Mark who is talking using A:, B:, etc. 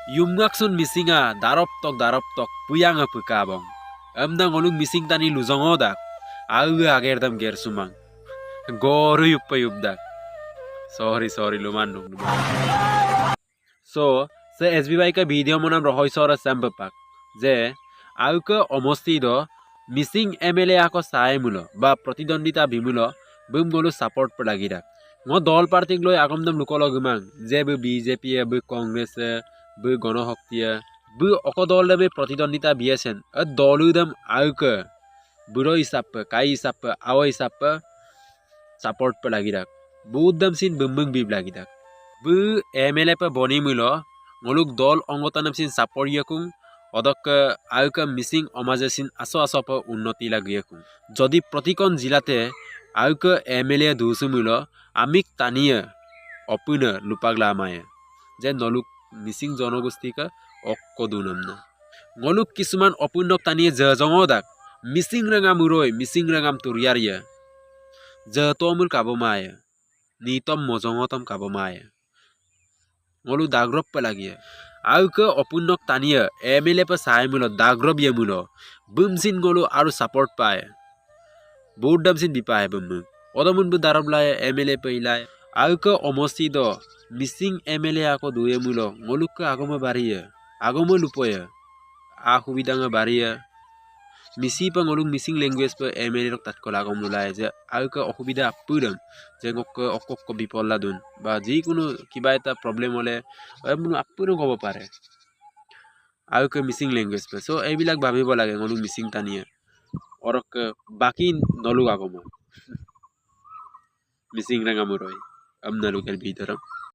A: Yumngaksun misinga darop tok puyanga pekabong. Amdang olung mising tani luzongodak. Awe agerdam gersumang. Goru yuppa yupdak. Sorry lumanung. So, se SBY ka video monam rohoy sora sambapak. Je, auke omosti do missing MLA ako sae mulo ba protidondita bimulo bum golu support pa lagirak. Ngo dol partik loi agomdam lukolo gumang je bu BJP bu Congress bu Ganashakti bu অকদল দমে প্রতিদ্বন্দ্বিতা বিয়েছেন দলুদম আউকে বুড়ো হিসাব কাই হিসাব আও হিসাব support পে লাগিরাক বুদম সিন বুমবুং বিব লাগিরাক বু এমএলএ পে বনি মুলো ngoluk dol অঙ্গতানম সিন সাপোরিয়াকুং অদক আউকে মিসিং অমাজে সিন আসো পে উন্নতি লাগিয়াকুং যদি প্রতিকন জিলাতে আউকে এমএলএ দুসু মুলো আমিক তানিয়ে অপুনে লুপাগলা আমায় যে নলুক মিসিং জনগোষ্ঠীকে অক্কদুনম না ngoluk কিছুমান অপুণ্যক তানিয়ে জঙদাক মিসিং রেঙাম উরই মিসিং রেঙাম তুরিয়ারিয়া জতমুল কাবমায় নিতম মজঙতম কাবমায় ngolu দাগ্রব পেলাগিয়া আউকে অপুণ্যক তানিয়ে এমএলএ পে সাইমুল দাগ্রব ইয়েমুল বুমসিন ngolu আরো সাপোর্ট পায় বহুত দামসিন বিপায় বুম অদমুন বু দারবলায় এমএলএ পেইলায় আউকে অমস্তি দ মিসিং এমএলএ ako দুয়ে মুল ngoluk আগমে বাড়িয়ে আগমে লুপয়ে আ সুবিধাঙে বাড়িয়ে মিসি পে ngoluk মিসিং ল্যাঙ্গুয়েজ পে এমএলএ রক তাৎকল আগম লুলায় যে আউকে অসুবিধা আপুদম যে ngok অকক বিপল্লা দুন বা যিকোনো কিবা এটা প্রবলেম হলে এমন আপুনো কব পারে আউকে মিসিং ল্যাঙ্গুয়েজ পে সো এইবিলাক ভাবিব লাগে ngoluk মিসিং তানিয়ে অরক বাকি নলুক আগম মিসিং রাঙামুরই আমনালুকের ভিতরম